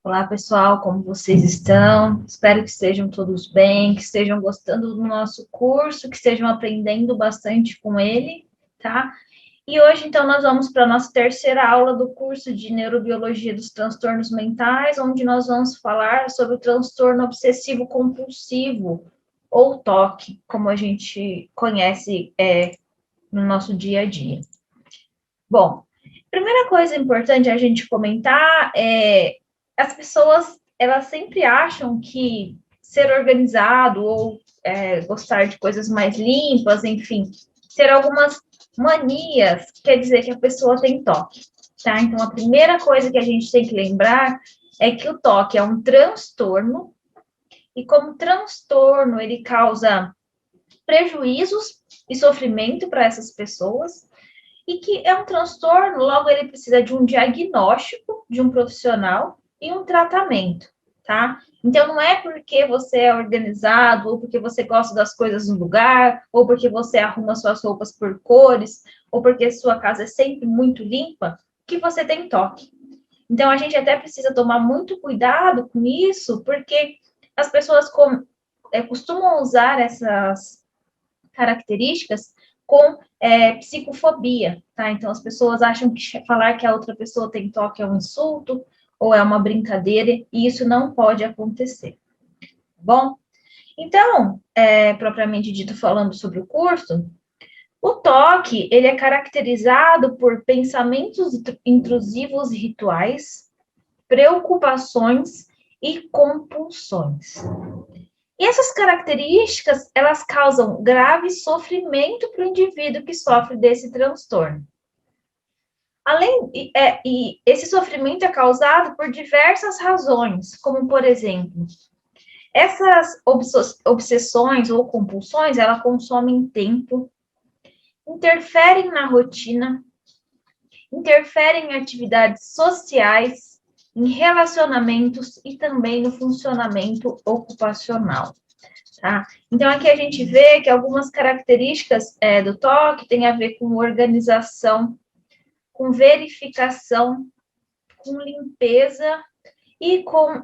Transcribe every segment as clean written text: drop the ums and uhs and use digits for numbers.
Olá, pessoal, como vocês estão? Espero que estejam todos bem, que estejam gostando do nosso curso, que estejam aprendendo bastante com ele, tá? E hoje, então, nós vamos para a nossa terceira aula do curso de Neurobiologia dos Transtornos Mentais, onde nós vamos falar sobre o transtorno obsessivo compulsivo, ou TOC, como a gente conhece no nosso dia a dia. Bom, primeira coisa importante a gente comentar é as pessoas elas sempre acham que ser organizado ou gostar de coisas mais limpas, enfim, ter algumas manias quer dizer que a pessoa tem toque, tá? Então a primeira coisa que a gente tem que lembrar é que o toque é um transtorno e como transtorno ele causa prejuízos e sofrimento para essas pessoas e que é um transtorno, logo ele precisa de um diagnóstico de um profissional e um tratamento, tá? Então não é porque você é organizado, ou porque você gosta das coisas no lugar, ou porque você arruma suas roupas por cores, ou porque sua casa é sempre muito limpa, que você tem toque. Então a gente até precisa tomar muito cuidado com isso, porque as pessoas costumam usar essas características com psicofobia, tá? Então, as pessoas acham que falar que a outra pessoa tem toque é um insulto ou é uma brincadeira, e isso não pode acontecer, tá bom? Então, propriamente dito, falando sobre o curso, o toque, ele é caracterizado por pensamentos intrusivos e rituais, preocupações e compulsões. E essas características, elas causam grave sofrimento para o indivíduo que sofre desse transtorno. E esse sofrimento é causado por diversas razões, como, por exemplo, essas obsessões ou compulsões, elas consomem tempo, interferem na rotina, interferem em atividades sociais, em relacionamentos e também no funcionamento ocupacional. Tá? Então, aqui a gente vê que algumas características do toque têm a ver com organização, com verificação, com limpeza e com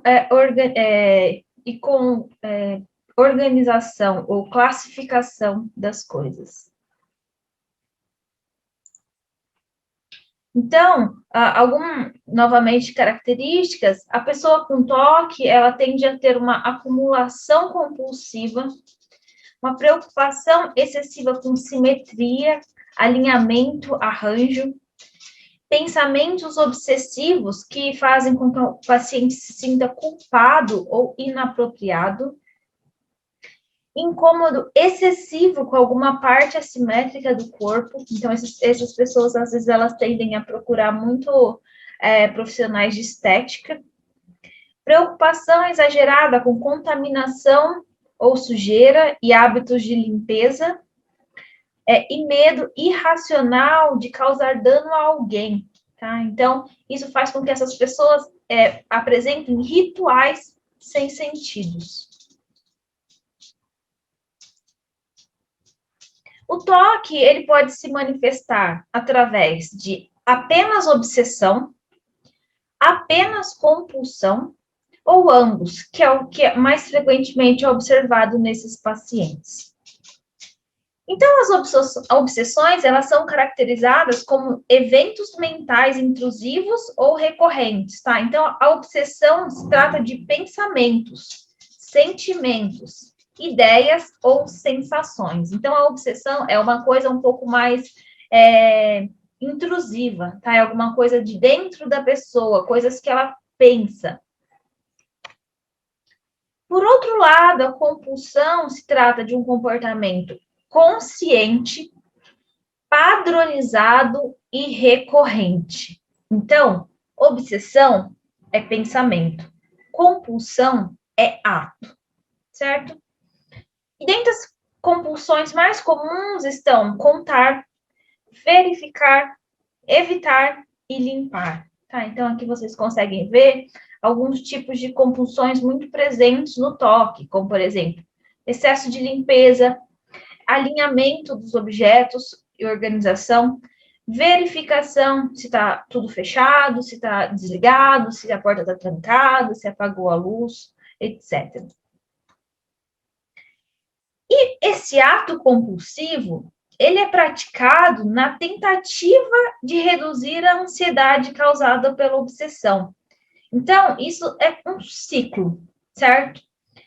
organização ou classificação das coisas. Então, novamente, características, a pessoa com toque, ela tende a ter uma acumulação compulsiva, uma preocupação excessiva com simetria, alinhamento, arranjo, pensamentos obsessivos que fazem com que o paciente se sinta culpado ou inapropriado, incômodo excessivo com alguma parte assimétrica do corpo. Então, essas pessoas, às vezes, elas tendem a procurar muito profissionais de estética. Preocupação exagerada com contaminação ou sujeira e hábitos de limpeza, e medo irracional de causar dano a alguém, tá? Então, isso faz com que essas pessoas apresentem rituais sem sentidos. O toque, ele pode se manifestar através de apenas obsessão, apenas compulsão, ou ambos, que é o que mais frequentemente é observado nesses pacientes. Então, as obsessões, elas são caracterizadas como eventos mentais intrusivos ou recorrentes, tá? Então, a obsessão se trata de pensamentos, sentimentos, ideias ou sensações. Então, a obsessão é uma coisa um pouco mais intrusiva, tá? É alguma coisa de dentro da pessoa, coisas que ela pensa. Por outro lado, a compulsão se trata de um comportamento consciente, padronizado e recorrente. Então, obsessão é pensamento, compulsão é ato, certo? E dentre as compulsões mais comuns estão contar, verificar, evitar e limpar. Tá? Então, aqui vocês conseguem ver alguns tipos de compulsões muito presentes no toque, como, por exemplo, excesso de limpeza, alinhamento dos objetos e organização, verificação se está tudo fechado, se está desligado, se a porta está trancada, se apagou a luz, etc. E esse ato compulsivo, ele é praticado na tentativa de reduzir a ansiedade causada pela obsessão. Então, isso é um ciclo, certo?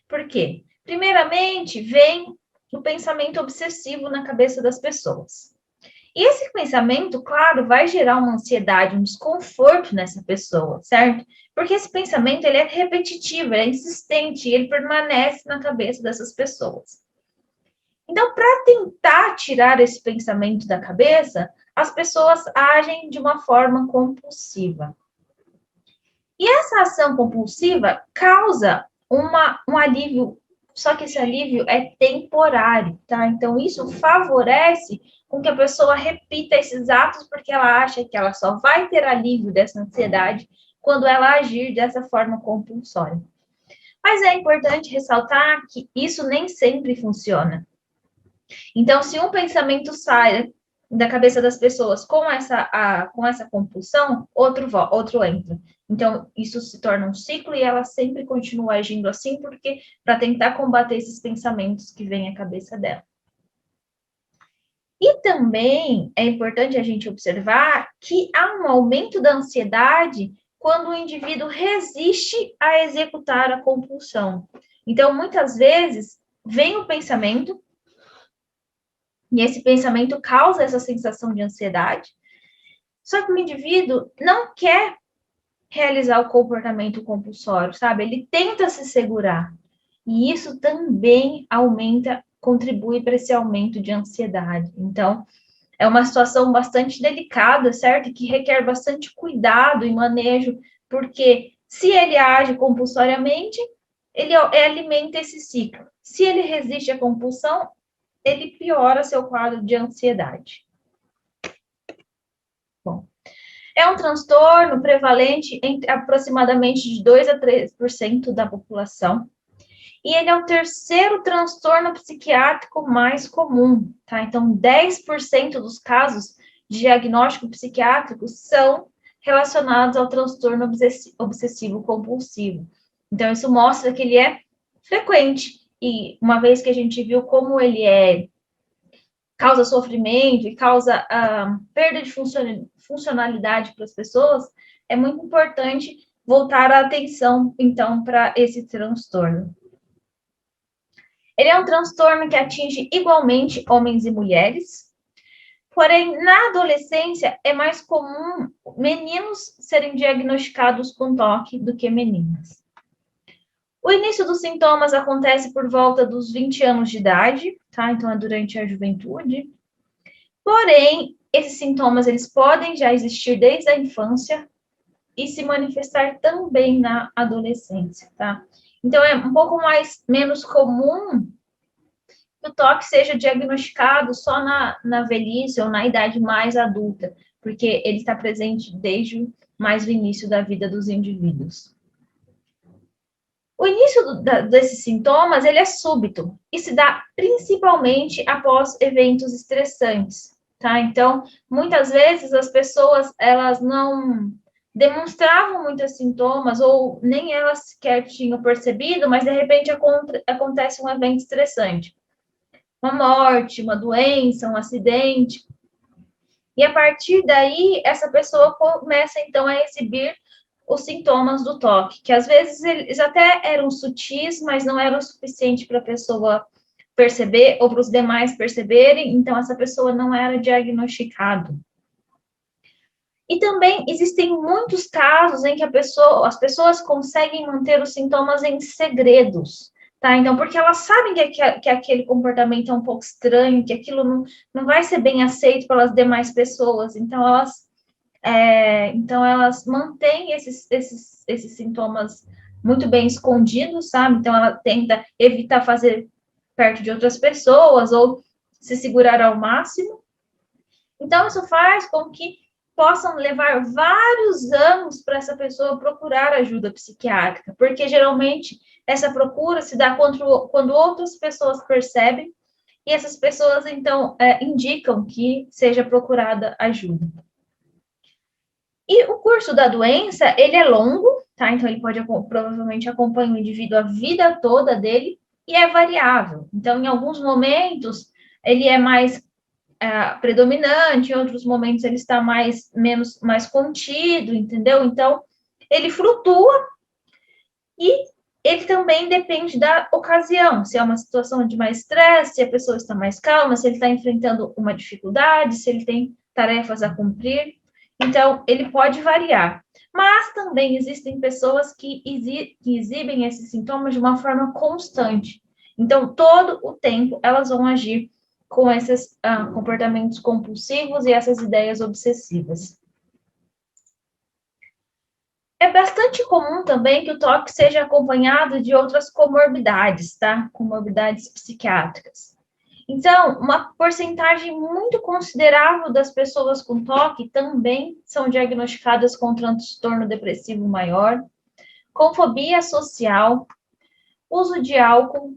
Por quê? Primeiramente, vem o pensamento obsessivo na cabeça das pessoas. E esse pensamento, claro, vai gerar uma ansiedade, um desconforto nessa pessoa, certo? Porque esse pensamento, ele é repetitivo, ele é insistente, ele permanece na cabeça dessas pessoas. Então, para tentar tirar esse pensamento da cabeça, as pessoas agem de uma forma compulsiva. E essa ação compulsiva causa um alívio, só que esse alívio é temporário, tá? Então, isso favorece com que a pessoa repita esses atos, porque ela acha que ela só vai ter alívio dessa ansiedade quando ela agir dessa forma compulsória. Mas é importante ressaltar que isso nem sempre funciona. Então, se um pensamento sai da cabeça das pessoas com essa compulsão, outro entra. Então, isso se torna um ciclo e ela sempre continua agindo assim, porque para tentar combater esses pensamentos que vêm à cabeça dela. E também é importante a gente observar que há um aumento da ansiedade quando o indivíduo resiste a executar a compulsão. Então, muitas vezes, vem o pensamento, e esse pensamento causa essa sensação de ansiedade. Só que o indivíduo não quer realizar o comportamento compulsório, sabe? Ele tenta se segurar. E isso também contribui para esse aumento de ansiedade. Então, é uma situação bastante delicada, certo? Que requer bastante cuidado e manejo, porque se ele age compulsoriamente, ele alimenta esse ciclo. Se ele resiste à compulsão, ele piora seu quadro de ansiedade. Bom, é um transtorno prevalente entre aproximadamente de 2 a 3% da população, e ele é o terceiro transtorno psiquiátrico mais comum, tá? Então, 10% dos casos de diagnóstico psiquiátrico são relacionados ao transtorno obsessivo-compulsivo. Então, isso mostra que ele é frequente, e uma vez que a gente viu como ele causa sofrimento e causa perda de funcionalidade para as pessoas, é muito importante voltar a atenção, então, para esse transtorno. Ele é um transtorno que atinge igualmente homens e mulheres, porém, na adolescência, é mais comum meninos serem diagnosticados com TOC do que meninas. O início dos sintomas acontece por volta dos 20 anos de idade, tá? Então, é durante a juventude. Porém, esses sintomas, eles podem já existir desde a infância e se manifestar também na adolescência, tá? Então, é um pouco menos comum que o TOC seja diagnosticado só na velhice ou na idade mais adulta, porque ele está presente desde mais o início da vida dos indivíduos. O início desses sintomas, ele é súbito e se dá principalmente após eventos estressantes, tá? Então, muitas vezes as pessoas, elas não demonstravam muitos sintomas ou nem elas sequer tinham percebido, mas de repente acontece um evento estressante. Uma morte, uma doença, um acidente. E a partir daí, essa pessoa começa então a exibir os sintomas do TOC, que às vezes eles até eram sutis, mas não eram o suficiente para a pessoa perceber ou para os demais perceberem, então essa pessoa não era diagnosticada. E também existem muitos casos em que as pessoas conseguem manter os sintomas em segredos, tá? Então, porque elas sabem que aquele comportamento é um pouco estranho, que aquilo não vai ser bem aceito pelas demais pessoas, então elas mantêm esses sintomas muito bem escondidos, sabe? Então, ela tenta evitar fazer perto de outras pessoas ou se segurar ao máximo. Então, isso faz com que possam levar vários anos para essa pessoa procurar ajuda psiquiátrica, porque geralmente essa procura se dá quando outras pessoas percebem e essas pessoas, então, indicam que seja procurada ajuda. E o curso da doença, ele é longo, tá? Então, ele pode, provavelmente, acompanhar o indivíduo a vida toda dele, e é variável. Então, em alguns momentos, ele é mais predominante, em outros momentos ele está mais contido, entendeu? Então, ele flutua e ele também depende da ocasião, se é uma situação de mais estresse, se a pessoa está mais calma, se ele está enfrentando uma dificuldade, se ele tem tarefas a cumprir. Então, ele pode variar. Mas também existem pessoas que exibem esses sintomas de uma forma constante. Então, todo o tempo elas vão agir com esses comportamentos compulsivos e essas ideias obsessivas. É bastante comum também que o TOC seja acompanhado de outras comorbidades, tá? Comorbidades psiquiátricas. Então, uma porcentagem muito considerável das pessoas com TOC também são diagnosticadas com transtorno depressivo maior, com fobia social, uso de álcool,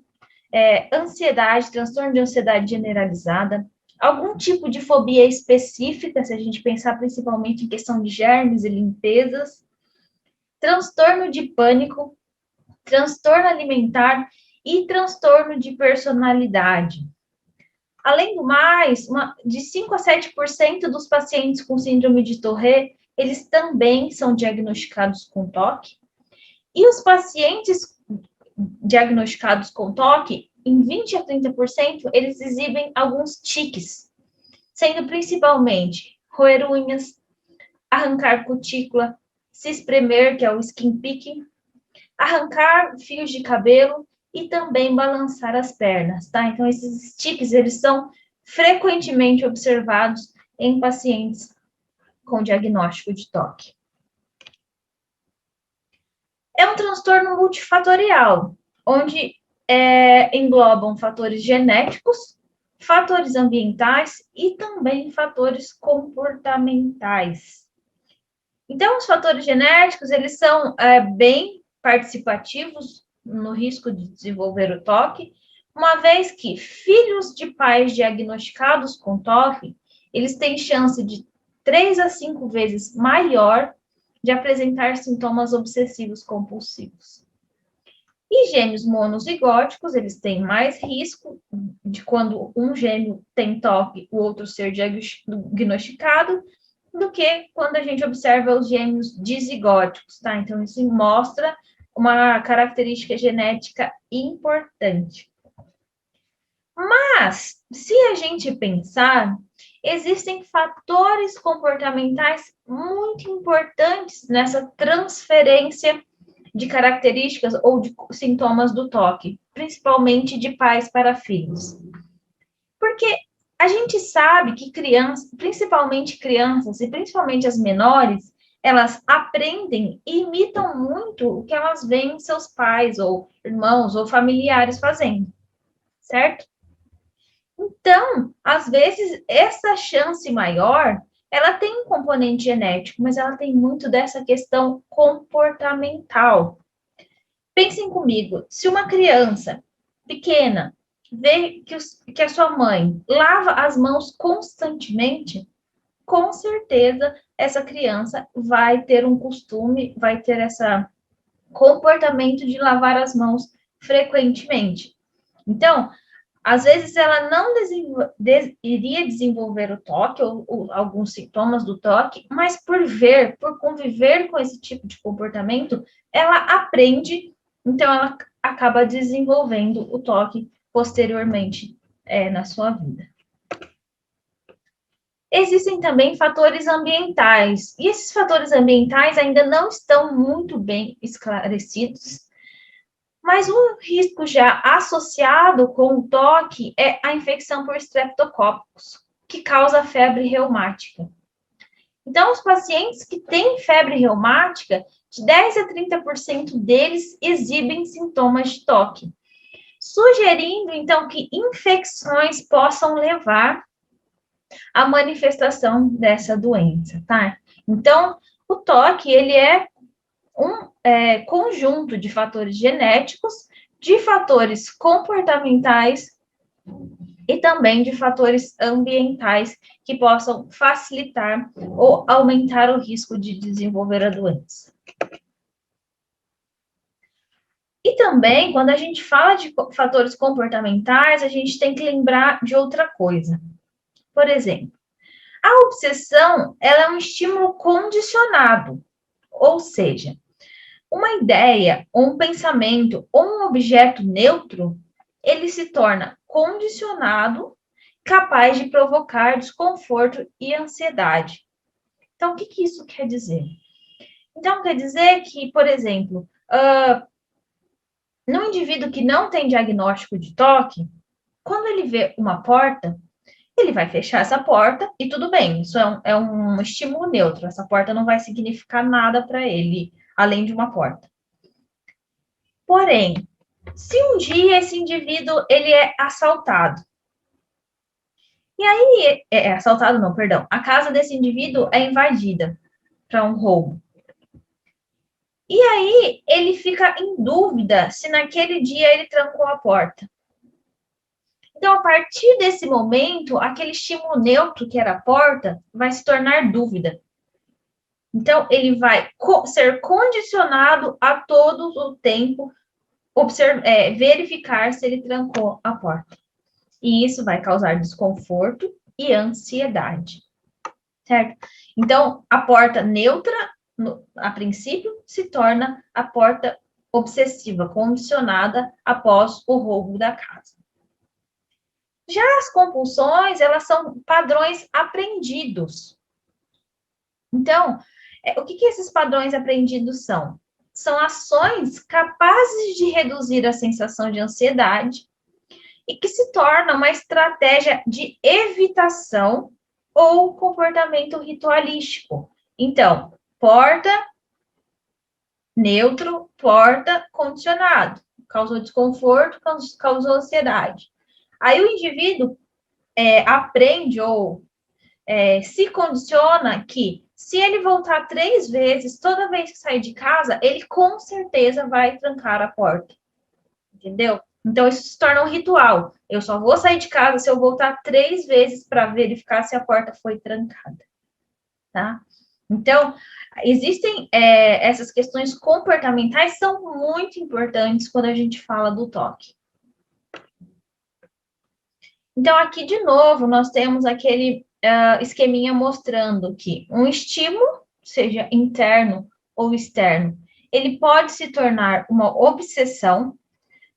ansiedade, transtorno de ansiedade generalizada, algum tipo de fobia específica, se a gente pensar principalmente em questão de germes e limpezas, transtorno de pânico, transtorno alimentar e transtorno de personalidade. Além do mais, de 5 a 7% dos pacientes com síndrome de Tourette, eles também são diagnosticados com TOC. E os pacientes diagnosticados com TOC, em 20 a 30%, eles exibem alguns tiques, sendo principalmente roer unhas, arrancar cutícula, se espremer, que é o skin picking, arrancar fios de cabelo e também balançar as pernas, tá? Então, esses tiques, eles são frequentemente observados em pacientes com diagnóstico de TOC. É um transtorno multifatorial, onde englobam fatores genéticos, fatores ambientais e também fatores comportamentais. Então, os fatores genéticos, eles são bem participativos no risco de desenvolver o TOC, uma vez que filhos de pais diagnosticados com TOC, eles têm chance de 3 a 5 vezes maior de apresentar sintomas obsessivos compulsivos. E gêmeos monozigóticos, eles têm mais risco de quando um gêmeo tem TOC, o outro ser diagnosticado, do que quando a gente observa os gêmeos dizigóticos, tá? Então, isso mostra uma característica genética importante. Mas, se a gente pensar, existem fatores comportamentais muito importantes nessa transferência de características ou de sintomas do TOC, principalmente de pais para filhos. Porque a gente sabe que crianças, principalmente crianças, e principalmente as menores, elas aprendem e imitam muito o que elas veem seus pais, ou irmãos, ou familiares fazendo, certo? Então, às vezes, essa chance maior, ela tem um componente genético, mas ela tem muito dessa questão comportamental. Pensem comigo, se uma criança pequena vê que a sua mãe lava as mãos constantemente, com certeza essa criança vai ter um costume, vai ter esse comportamento de lavar as mãos frequentemente. Então, às vezes ela não iria desenvolver o TOC ou alguns sintomas do TOC, mas por conviver com esse tipo de comportamento, ela aprende, então ela acaba desenvolvendo o TOC posteriormente na sua vida. Existem também fatores ambientais, e esses fatores ambientais ainda não estão muito bem esclarecidos, mas um risco já associado com o TOC é a infecção por streptococcus, que causa febre reumática. Então, os pacientes que têm febre reumática, de 10 a 30% deles exibem sintomas de TOC, sugerindo, então, que infecções possam levar à manifestação dessa doença, tá? Então, o TOC, ele é um conjunto de fatores genéticos, de fatores comportamentais e também de fatores ambientais que possam facilitar ou aumentar o risco de desenvolver a doença. E também, quando a gente fala de fatores comportamentais, a gente tem que lembrar de outra coisa. Por exemplo, a obsessão, ela é um estímulo condicionado, ou seja, uma ideia, um pensamento ou um objeto neutro, ele se torna condicionado, capaz de provocar desconforto e ansiedade. Então, o que isso quer dizer? Então, quer dizer que, por exemplo, no indivíduo que não tem diagnóstico de toque, quando ele vê uma porta, ele vai fechar essa porta e tudo bem, isso é um estímulo neutro, essa porta não vai significar nada para ele, além de uma porta. Porém, se um dia esse indivíduo ele é assaltado, e aí, assaltado não, perdão, a casa desse indivíduo é invadida para um roubo. E aí, ele fica em dúvida se naquele dia ele trancou a porta. Então, a partir desse momento, aquele estímulo neutro, que era a porta, vai se tornar dúvida. Então, ele vai ser condicionado a todo o tempo verificar se ele trancou a porta. E isso vai causar desconforto e ansiedade, certo? Então, a porta neutra, a princípio, se torna a porta obsessiva, condicionada após o roubo da casa. Já as compulsões, elas são padrões aprendidos. Então, o que esses padrões aprendidos são? São ações capazes de reduzir a sensação de ansiedade e que se torna uma estratégia de evitação ou comportamento ritualístico. Então, porta, neutro, porta, condicionado. Causou desconforto, causou ansiedade. Aí o indivíduo aprende ou se condiciona que se ele voltar 3 vezes, toda vez que sair de casa, ele com certeza vai trancar a porta. Entendeu? Então, isso se torna um ritual. Eu só vou sair de casa se eu voltar 3 vezes para verificar se a porta foi trancada. Tá? Então, existem essas questões comportamentais são muito importantes quando a gente fala do toque. Então, aqui de novo, nós temos aquele esqueminha mostrando que um estímulo, seja interno ou externo, ele pode se tornar uma obsessão,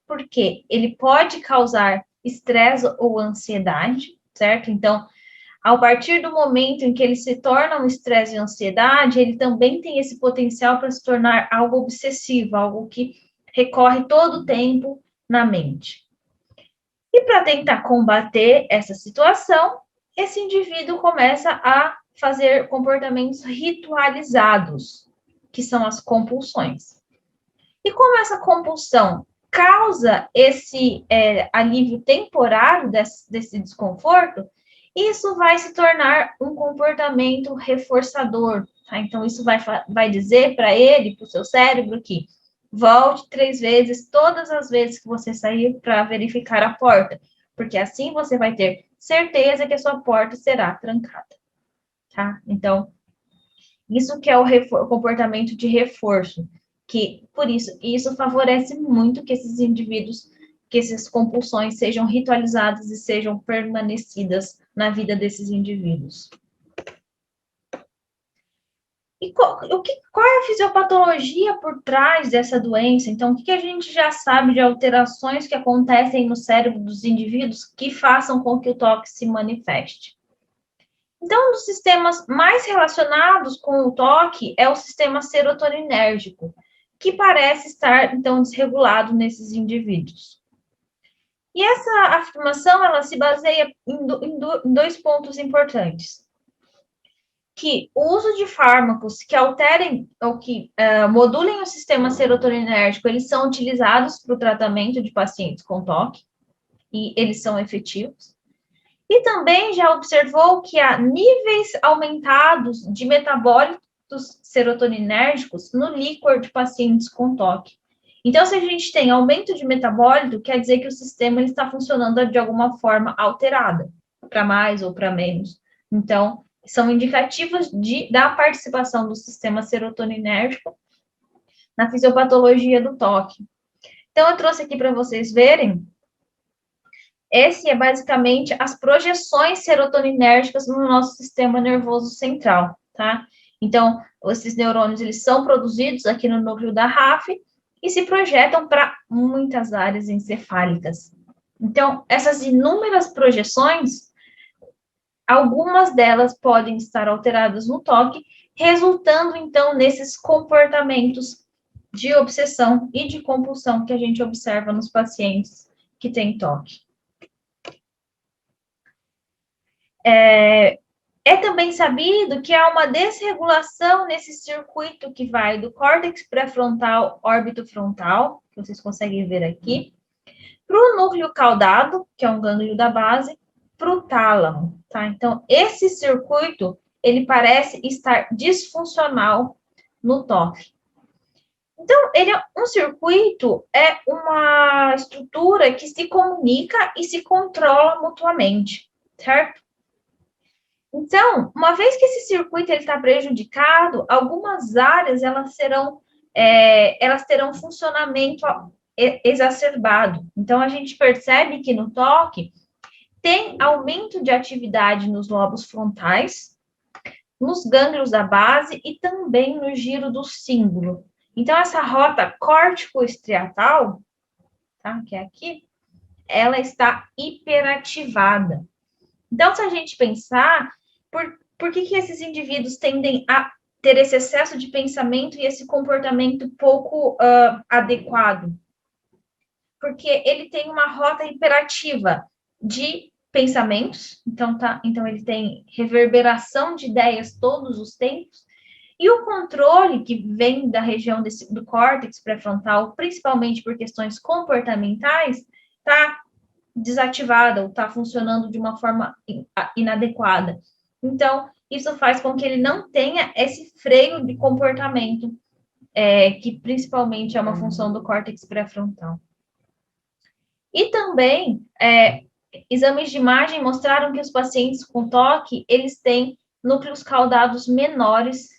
porque ele pode causar estresse ou ansiedade, certo? Então, a partir do momento em que ele se torna um estresse e ansiedade, ele também tem esse potencial para se tornar algo obsessivo, algo que recorre todo o tempo na mente. E para tentar combater essa situação, esse indivíduo começa a fazer comportamentos ritualizados, que são as compulsões. E como essa compulsão causa esse alívio temporário desse desconforto, isso vai se tornar um comportamento reforçador. Tá? Então, isso vai dizer para ele, para o seu cérebro, que volte 3 vezes, todas as vezes que você sair para verificar a porta, porque assim você vai ter certeza que a sua porta será trancada. Tá? Então, isso que é o comportamento de reforço, que por isso favorece muito que esses indivíduos, que essas compulsões sejam ritualizadas e sejam permanecidas na vida desses indivíduos. E qual é a fisiopatologia por trás dessa doença? Então, o que a gente já sabe de alterações que acontecem no cérebro dos indivíduos que façam com que o toque se manifeste? Então, um dos sistemas mais relacionados com o toque é o sistema serotoninérgico, que parece estar, então, desregulado nesses indivíduos. E essa afirmação, ela se baseia em 2 pontos importantes. Que o uso de fármacos que alterem ou que modulem o sistema serotoninérgico, eles são utilizados para o tratamento de pacientes com toque, e eles são efetivos. E também já observou que há níveis aumentados de metabólitos serotoninérgicos no líquor de pacientes com toque. Então, se a gente tem aumento de metabólito, quer dizer que o sistema ele está funcionando de alguma forma alterada, para mais ou para menos. Então, são indicativos da participação do sistema serotoninérgico na fisiopatologia do toque. Então, eu trouxe aqui para vocês verem. Esse é basicamente as projeções serotoninérgicas no nosso sistema nervoso central, tá? Então, esses neurônios, eles são produzidos aqui no núcleo da RAF e se projetam para muitas áreas encefálicas. Então, essas inúmeras projeções, algumas delas podem estar alteradas no toque, resultando, então, nesses comportamentos de obsessão e de compulsão que a gente observa nos pacientes que têm toque. É também sabido que há uma desregulação nesse circuito que vai do córtex pré-frontal, órbito frontal, que vocês conseguem ver aqui, para o núcleo caudado, que é um gânglio da base, para o tálamo, tá? Então, esse circuito, ele parece estar disfuncional no toque. Então, um circuito é uma estrutura que se comunica e se controla mutuamente, certo? Então, uma vez que esse circuito está prejudicado, algumas áreas elas terão funcionamento exacerbado. Então, a gente percebe que no toque tem aumento de atividade nos lobos frontais, nos gânglios da base e também no giro do símbolo. Então, essa rota córtico-estriatal, tá, que é aqui, ela está hiperativada. Então, se a gente pensar, por que esses indivíduos tendem a ter esse excesso de pensamento e esse comportamento pouco adequado? Porque ele tem uma rota hiperativa de pensamentos, então ele tem reverberação de ideias todos os tempos, e o controle que vem da região do córtex pré-frontal, principalmente por questões comportamentais, está desativada ou está funcionando de uma forma inadequada. Então, isso faz com que ele não tenha esse freio de comportamento, que principalmente é uma função do córtex pré-frontal. E também, exames de imagem mostraram que os pacientes com toque, eles têm núcleos caudados menores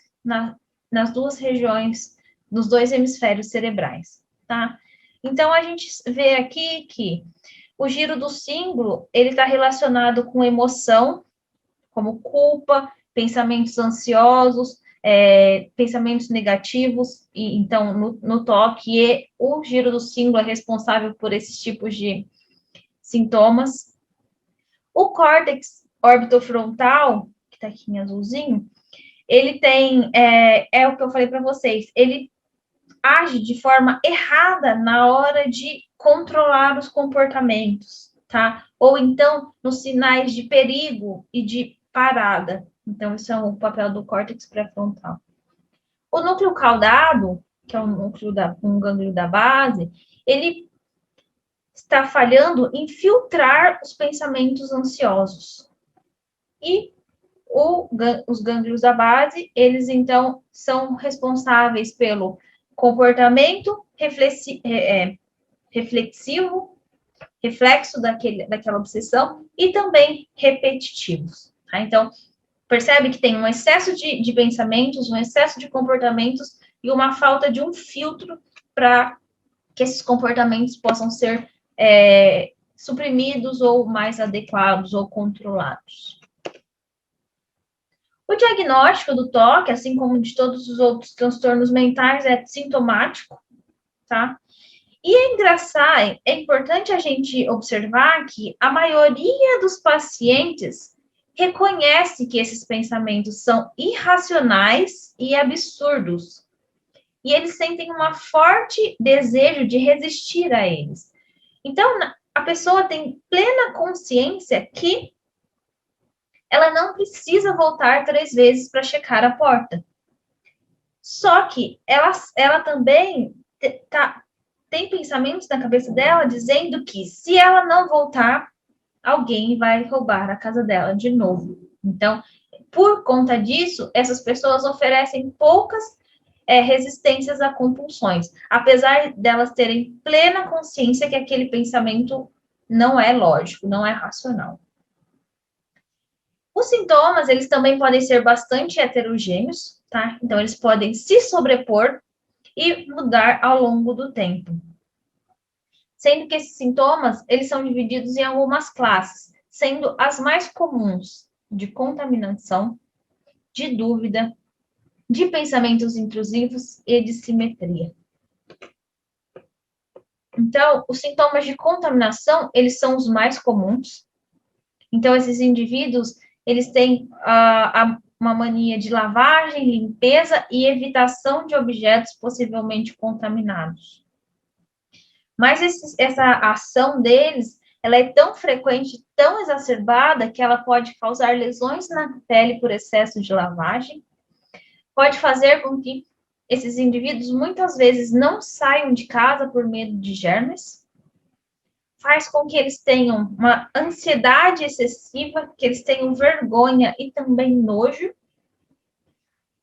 nas duas regiões, nos dois hemisférios cerebrais, tá? Então, a gente vê aqui que o giro do símbolo, ele está relacionado com emoção, como culpa, pensamentos ansiosos, pensamentos negativos, e então, no toque, o giro do símbolo é responsável por esses tipos de sintomas. O córtex orbitofrontal, que está aqui em azulzinho, ele tem, é o que eu falei para vocês, ele age de forma errada na hora de controlar os comportamentos, tá? Ou então nos sinais de perigo e de parada. Então, isso é o papel do córtex pré-frontal. O núcleo caudado, que é um gânglio da base, ele está falhando em filtrar os pensamentos ansiosos. E os gânglios da base, eles então são responsáveis pelo comportamento reflexivo, reflexo daquela obsessão e também repetitivos. Tá? Então, percebe que tem um excesso de pensamentos, um excesso de comportamentos e uma falta de um filtro para que esses comportamentos possam ser suprimidos ou mais adequados ou controlados. O diagnóstico do toque, assim como de todos os outros transtornos mentais, é sintomático, tá? E é importante a gente observar que a maioria dos pacientes reconhece que esses pensamentos são irracionais e absurdos. E eles sentem um forte desejo de resistir a eles. Então, a pessoa tem plena consciência que ela não precisa voltar 3 vezes para checar a porta. Só que ela também tem pensamentos na cabeça dela dizendo que se ela não voltar, alguém vai roubar a casa dela de novo. Então, por conta disso, essas pessoas oferecem poucas resistências a compulsões, apesar delas terem plena consciência que aquele pensamento não é lógico, não é racional. Os sintomas, eles também podem ser bastante heterogêneos, tá? Então, eles podem se sobrepor e mudar ao longo do tempo. Sendo que esses sintomas, eles são divididos em algumas classes, sendo as mais comuns de contaminação, de dúvida, de pensamentos intrusivos e de simetria. Então, os sintomas de contaminação, eles são os mais comuns. Então, esses indivíduos, eles têm uma mania de lavagem, limpeza e evitação de objetos possivelmente contaminados. Mas essa ação deles, ela é tão frequente, tão exacerbada, que ela pode causar lesões na pele por excesso de lavagem, pode fazer com que esses indivíduos muitas vezes não saiam de casa por medo de germes, faz com que eles tenham uma ansiedade excessiva, que eles tenham vergonha e também nojo.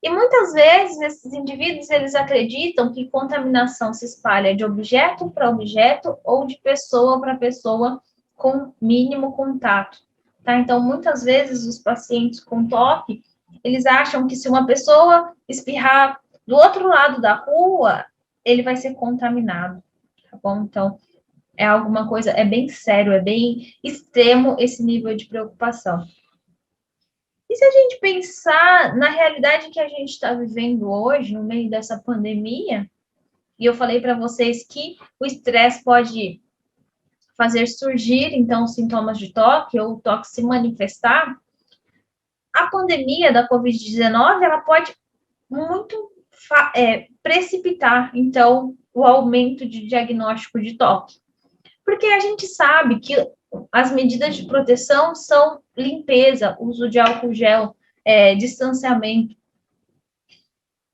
E muitas vezes esses indivíduos, eles acreditam que contaminação se espalha de objeto para objeto ou de pessoa para pessoa com mínimo contato, tá? Então, muitas vezes os pacientes com TOC, eles acham que se uma pessoa espirrar do outro lado da rua, ele vai ser contaminado, tá bom? Então, é alguma coisa, é bem sério, é bem extremo esse nível de preocupação. E se a gente pensar na realidade que a gente está vivendo hoje, no meio dessa pandemia, e eu falei para vocês que o estresse pode fazer surgir, então, sintomas de toque, ou o toque se manifestar, a pandemia da Covid-19, ela pode muito precipitar, então, o aumento de diagnóstico de toque. Porque a gente sabe que as medidas de proteção são limpeza, uso de álcool gel, distanciamento.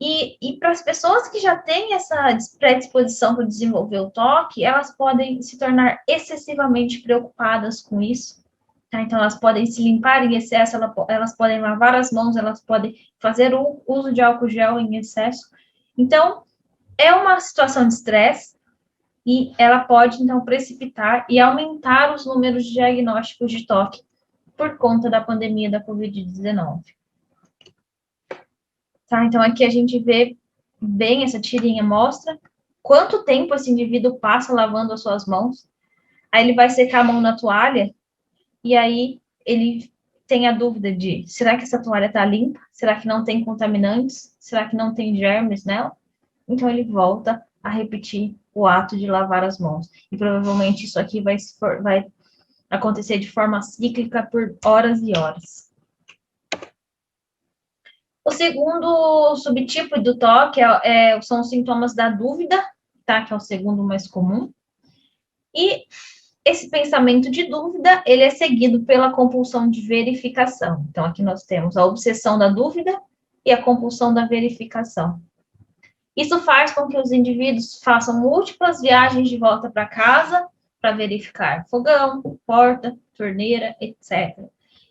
E para as pessoas que já têm essa predisposição para desenvolver o toque, elas podem se tornar excessivamente preocupadas com isso. Tá? Então, elas podem se limpar em excesso, elas podem lavar as mãos, elas podem fazer o uso de álcool gel em excesso. Então, é uma situação de estresse, e ela pode, então, precipitar e aumentar os números de diagnósticos de toque por conta da pandemia da Covid-19. Tá? Então, aqui a gente vê bem, essa tirinha mostra quanto tempo esse indivíduo passa lavando as suas mãos. Aí ele vai secar a mão na toalha, e aí ele tem a dúvida de, será que essa toalha está limpa? Será que não tem contaminantes? Será que não tem germes nela? Então, ele volta a repetir o ato de lavar as mãos. E provavelmente isso aqui vai acontecer de forma cíclica por horas e horas. O segundo subtipo do toque são os sintomas da dúvida, tá? Que é o segundo mais comum. E esse pensamento de dúvida, ele é seguido pela compulsão de verificação. Então, aqui nós temos a obsessão da dúvida e a compulsão da verificação. Isso faz com que os indivíduos façam múltiplas viagens de volta para casa para verificar fogão, porta, torneira, etc.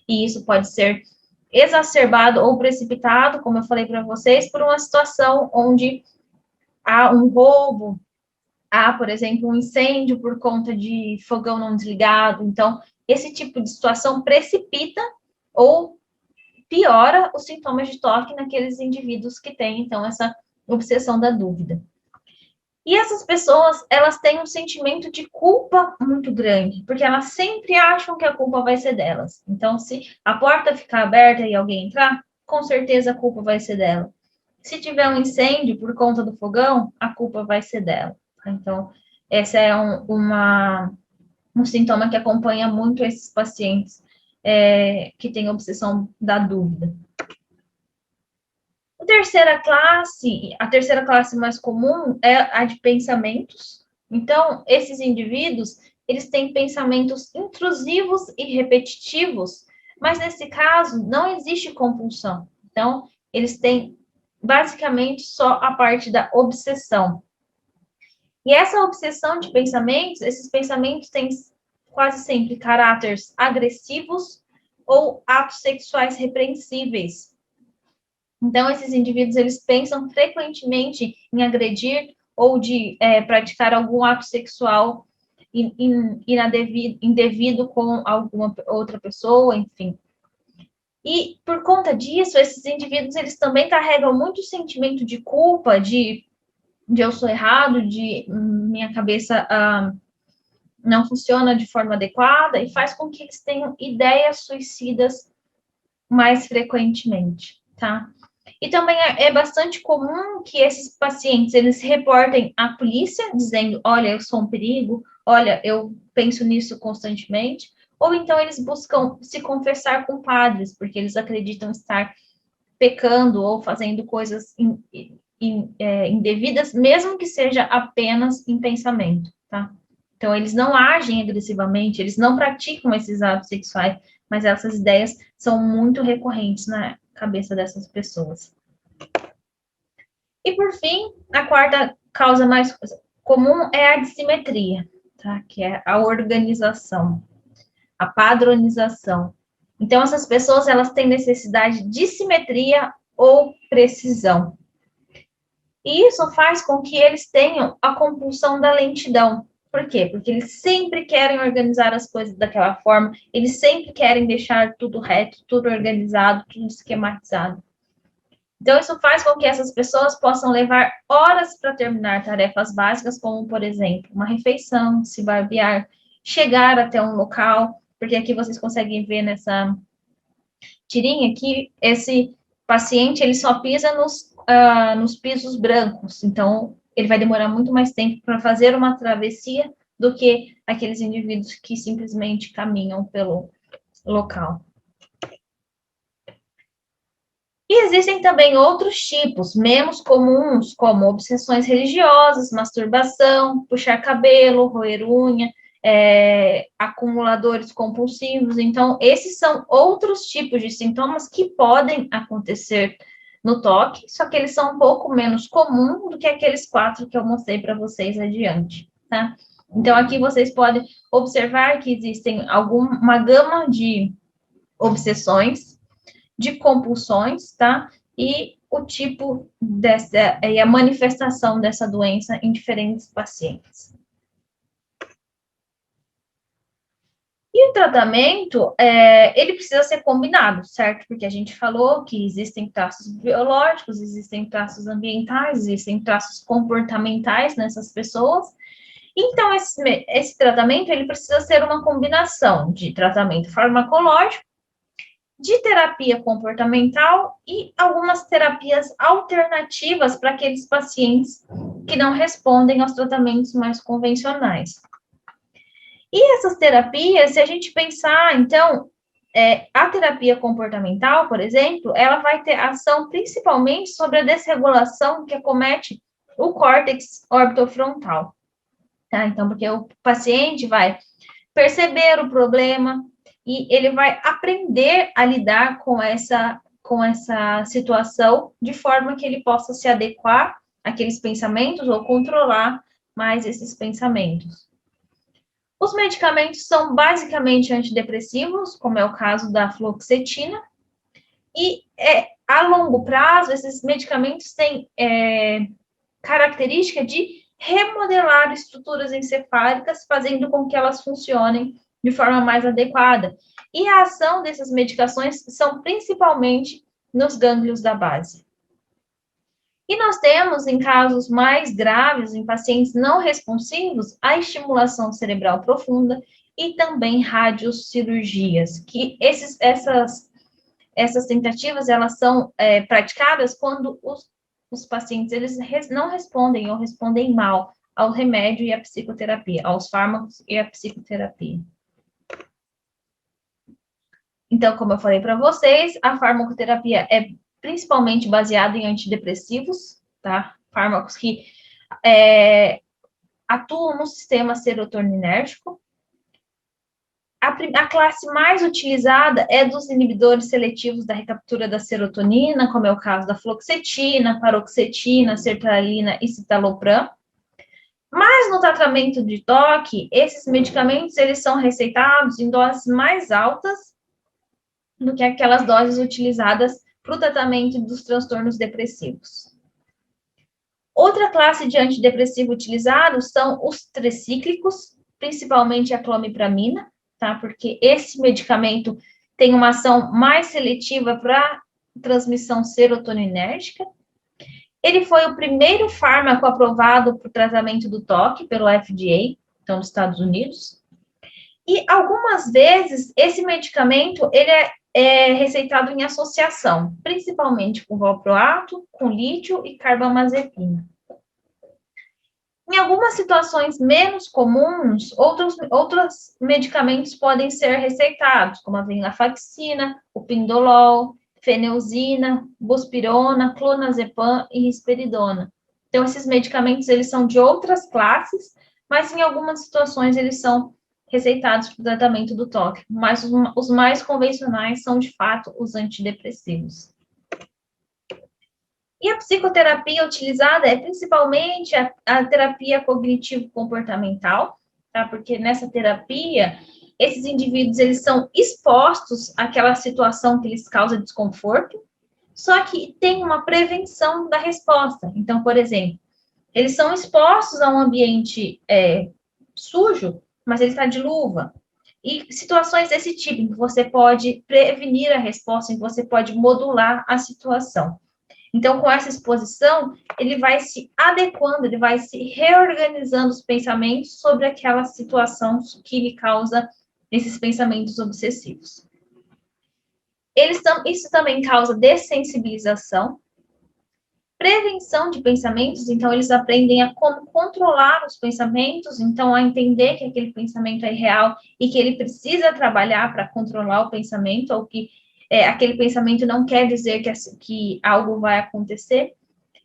E isso pode ser exacerbado ou precipitado, como eu falei para vocês, por uma situação onde há um roubo, há, por exemplo, um incêndio por conta de fogão não desligado. Então, esse tipo de situação precipita ou piora os sintomas de toque naqueles indivíduos que têm, então, essa obsessão da dúvida. E essas pessoas, elas têm um sentimento de culpa muito grande, porque elas sempre acham que a culpa vai ser delas. Então, se a porta ficar aberta e alguém entrar, com certeza a culpa vai ser dela. Se tiver um incêndio por conta do fogão, a culpa vai ser dela. Então, esse é um sintoma que acompanha muito esses pacientes que têm obsessão da dúvida. A terceira classe mais comum é a de pensamentos. Então, esses indivíduos, eles têm pensamentos intrusivos e repetitivos, mas nesse caso não existe compulsão. Então, eles têm basicamente só a parte da obsessão. E essa obsessão de pensamentos, esses pensamentos têm quase sempre caráteres agressivos ou atos sexuais repreensíveis. Então, esses indivíduos, eles pensam frequentemente em agredir ou de praticar algum ato sexual indevido com alguma outra pessoa, enfim. E, por conta disso, esses indivíduos, eles também carregam muito sentimento de culpa, de eu sou errado, de minha cabeça não funciona de forma adequada, e faz com que eles tenham ideias suicidas mais frequentemente, tá? E também é bastante comum que esses pacientes, eles reportem à polícia, dizendo, olha, eu sou um perigo, olha, eu penso nisso constantemente, ou então eles buscam se confessar com padres, porque eles acreditam estar pecando ou fazendo coisas indevidas, mesmo que seja apenas em pensamento, tá? Então, eles não agem agressivamente, eles não praticam esses atos sexuais, mas essas ideias são muito recorrentes na cabeça dessas pessoas. E, por fim, a quarta causa mais comum é a dissimetria, tá? Que é a organização, a padronização. Então, essas pessoas, elas têm necessidade de simetria ou precisão. E isso faz com que eles tenham a compulsão da lentidão. Por quê? Porque eles sempre querem organizar as coisas daquela forma, eles sempre querem deixar tudo reto, tudo organizado, tudo esquematizado. Então, isso faz com que essas pessoas possam levar horas para terminar tarefas básicas, como, por exemplo, uma refeição, se barbear, chegar até um local, porque aqui vocês conseguem ver nessa tirinha que esse paciente, ele só pisa nos pisos brancos, então ele vai demorar muito mais tempo para fazer uma travessia do que aqueles indivíduos que simplesmente caminham pelo local. E existem também outros tipos, menos comuns, como obsessões religiosas, masturbação, puxar cabelo, roer unha, acumuladores compulsivos. Então, esses são outros tipos de sintomas que podem acontecer no toque, só que eles são um pouco menos comuns do que aqueles 4 que eu mostrei para vocês adiante, tá? Então, aqui vocês podem observar que existem uma gama de obsessões, de compulsões, tá? E o tipo e a manifestação dessa doença em diferentes pacientes. E o tratamento, ele precisa ser combinado, certo? Porque a gente falou que existem traços biológicos, existem traços ambientais, existem traços comportamentais nessas pessoas. Então, esse tratamento, ele precisa ser uma combinação de tratamento farmacológico, de terapia comportamental e algumas terapias alternativas para aqueles pacientes que não respondem aos tratamentos mais convencionais. E essas terapias, se a gente pensar, então, a terapia comportamental, por exemplo, ela vai ter ação principalmente sobre a desregulação que acomete o córtex orbitofrontal. Tá? Então, porque o paciente vai perceber o problema e ele vai aprender a lidar com essa situação de forma que ele possa se adequar àqueles pensamentos ou controlar mais esses pensamentos. Os medicamentos são basicamente antidepressivos, como é o caso da fluoxetina, e a longo prazo, esses medicamentos têm característica de remodelar estruturas encefálicas, fazendo com que elas funcionem de forma mais adequada. E a ação dessas medicações são principalmente nos gânglios da base. E nós temos, em casos mais graves, em pacientes não responsivos, a estimulação cerebral profunda e também radiocirurgias, que essas tentativas, elas são praticadas quando os pacientes, eles não respondem ou respondem mal ao remédio e à psicoterapia, aos fármacos e à psicoterapia. Então, como eu falei para vocês, a farmacoterapia é principalmente baseada em antidepressivos, tá? Fármacos que atuam no sistema serotoninérgico. A classe mais utilizada é dos inibidores seletivos da recaptura da serotonina, como é o caso da fluoxetina, paroxetina, sertralina e citalopram. Mas no tratamento de toque, esses medicamentos, eles são receitados em doses mais altas do que aquelas doses utilizadas para o tratamento dos transtornos depressivos. Outra classe de antidepressivo utilizados são os tricíclicos, principalmente a clomipramina, tá? Porque esse medicamento tem uma ação mais seletiva para transmissão serotoninérgica. Ele foi o primeiro fármaco aprovado para o tratamento do toque pelo FDA, então, nos Estados Unidos. E algumas vezes esse medicamento ele é receitado em associação, principalmente com valproato, com lítio e carbamazepina. Em algumas situações menos comuns, outros medicamentos podem ser receitados, como a venlafaxina, o pindolol, feneuzina, buspirona, clonazepam e risperidona. Então, esses medicamentos, eles são de outras classes, mas em algumas situações eles são receitados para o tratamento do toque. Mas os mais convencionais são, de fato, os antidepressivos. E a psicoterapia utilizada é principalmente a terapia cognitivo-comportamental, tá? Porque nessa terapia, esses indivíduos, eles são expostos àquela situação que lhes causa desconforto, só que tem uma prevenção da resposta. Então, por exemplo, eles são expostos a um ambiente sujo, mas ele está de luva. E situações desse tipo, em que você pode prevenir a resposta, em que você pode modular a situação. Então, com essa exposição, ele vai se adequando, ele vai se reorganizando os pensamentos sobre aquela situação que lhe causa esses pensamentos obsessivos. Isso também causa dessensibilização, prevenção de pensamentos, então eles aprendem a como controlar os pensamentos, então a entender que aquele pensamento é real e que ele precisa trabalhar para controlar o pensamento, ou que aquele pensamento não quer dizer que algo vai acontecer.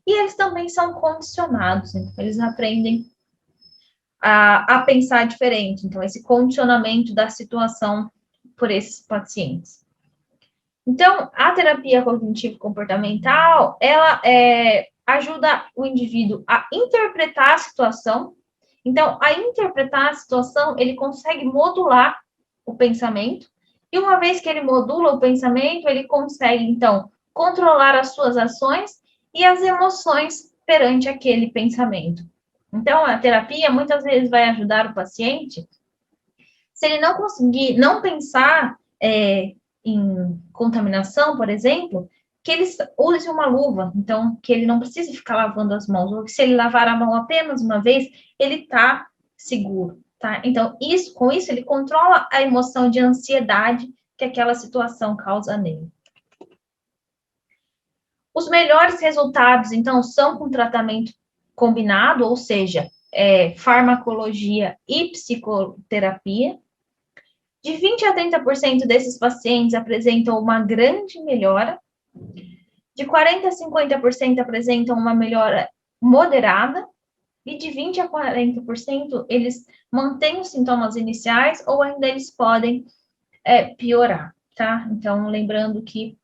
E eles também são condicionados, então eles aprendem a pensar diferente, então esse condicionamento da situação por esses pacientes. Então, a terapia cognitivo-comportamental, ela ajuda o indivíduo a interpretar a situação. Então, a interpretar a situação, ele consegue modular o pensamento. E uma vez que ele modula o pensamento, ele consegue, então, controlar as suas ações e as emoções perante aquele pensamento. Então, a terapia muitas vezes vai ajudar o paciente, se ele não conseguir não pensar em contaminação, por exemplo, que ele use uma luva, então, que ele não precise ficar lavando as mãos, ou que se ele lavar a mão apenas uma vez, ele está seguro, tá? Então, com isso, ele controla a emoção de ansiedade que aquela situação causa nele. Os melhores resultados, então, são com tratamento combinado, ou seja, farmacologia e psicoterapia. De 20% a 30% desses pacientes apresentam uma grande melhora. De 40% a 50% apresentam uma melhora moderada. E de 20% a 40% eles mantêm os sintomas iniciais ou ainda eles podem piorar, tá? Então, lembrando que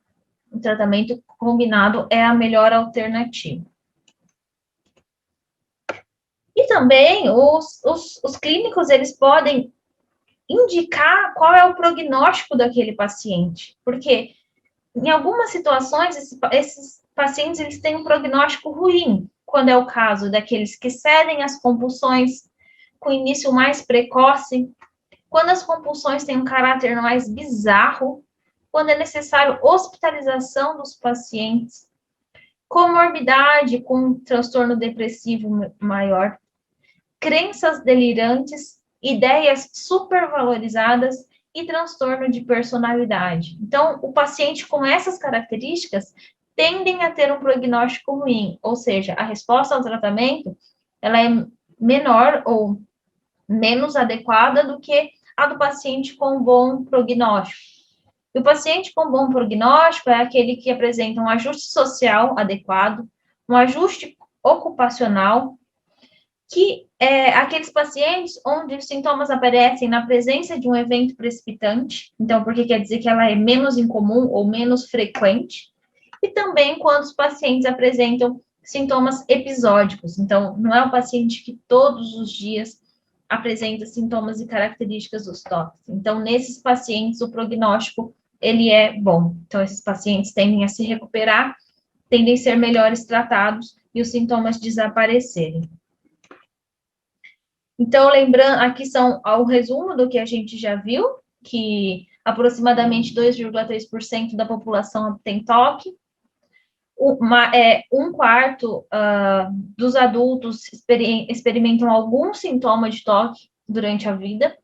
o tratamento combinado é a melhor alternativa. E também os clínicos, eles podem indicar qual é o prognóstico daquele paciente, porque em algumas situações, esses pacientes eles têm um prognóstico ruim, quando é o caso daqueles que cedem às compulsões com início mais precoce, quando as compulsões têm um caráter mais bizarro, quando é necessário hospitalização dos pacientes, comorbidade com transtorno depressivo maior, crenças delirantes, ideias supervalorizadas e transtorno de personalidade. Então, o paciente com essas características tendem a ter um prognóstico ruim, ou seja, a resposta ao tratamento ela é menor ou menos adequada do que a do paciente com bom prognóstico. E o paciente com bom prognóstico é aquele que apresenta um ajuste social adequado, um ajuste ocupacional, que aqueles pacientes onde os sintomas aparecem na presença de um evento precipitante, então, porque quer dizer que ela é menos incomum ou menos frequente, e também quando os pacientes apresentam sintomas episódicos, então, não é o paciente que todos os dias apresenta sintomas e características dos toques. Então, nesses pacientes, o prognóstico ele é bom. Então, esses pacientes tendem a se recuperar, tendem a ser melhores tratados e os sintomas desaparecerem. Então, lembrando, aqui são o resumo do que a gente já viu, que aproximadamente 2,3% da população tem toque, um quarto dos adultos experimentam algum sintoma de toque durante a vida,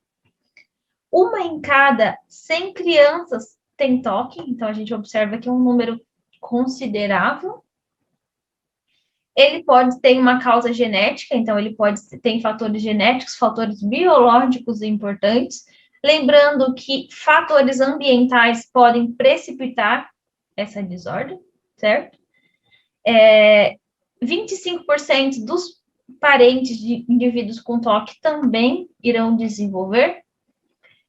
uma em cada 100 crianças tem toque, então a gente observa que é um número considerável. Ele pode ter uma causa genética, então ele pode ter fatores genéticos, fatores biológicos importantes, lembrando que fatores ambientais podem precipitar essa desordem, certo? 25% dos parentes de indivíduos com toque também irão desenvolver.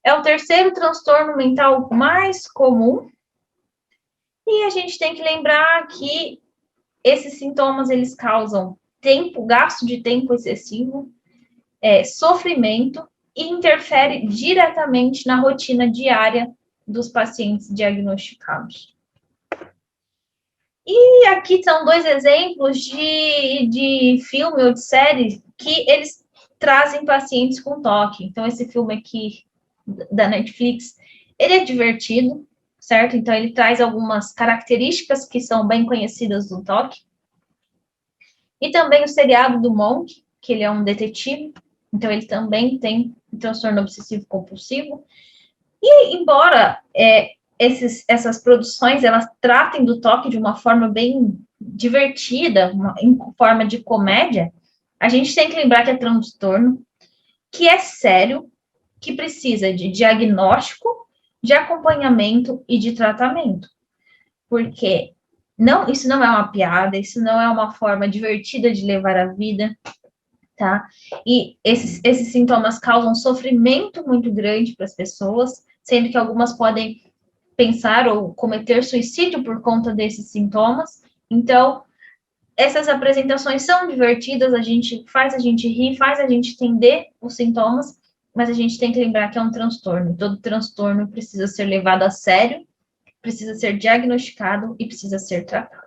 É o terceiro transtorno mental mais comum. E a gente tem que lembrar que esses sintomas, eles causam gasto de tempo excessivo, sofrimento e interfere diretamente na rotina diária dos pacientes diagnosticados. E aqui são 2 exemplos de filme ou de série que eles trazem pacientes com toque. Então, esse filme aqui da Netflix, ele é divertido, certo? Então, ele traz algumas características que são bem conhecidas do toque. E também o seriado do Monk, que ele é um detetive, então ele também tem um transtorno obsessivo compulsivo. E, embora essas produções, elas tratem do toque de uma forma bem divertida, em forma de comédia, a gente tem que lembrar que é transtorno, que é sério, que precisa de diagnóstico, de acompanhamento e de tratamento. Porque isso não é uma piada, isso não é uma forma divertida de levar a vida, tá? E esses sintomas causam sofrimento muito grande para as pessoas, sendo que algumas podem pensar ou cometer suicídio por conta desses sintomas. Então, essas apresentações são divertidas, faz a gente rir, faz a gente entender os sintomas, mas a gente tem que lembrar que é um transtorno. Todo transtorno precisa ser levado a sério, precisa ser diagnosticado e precisa ser tratado.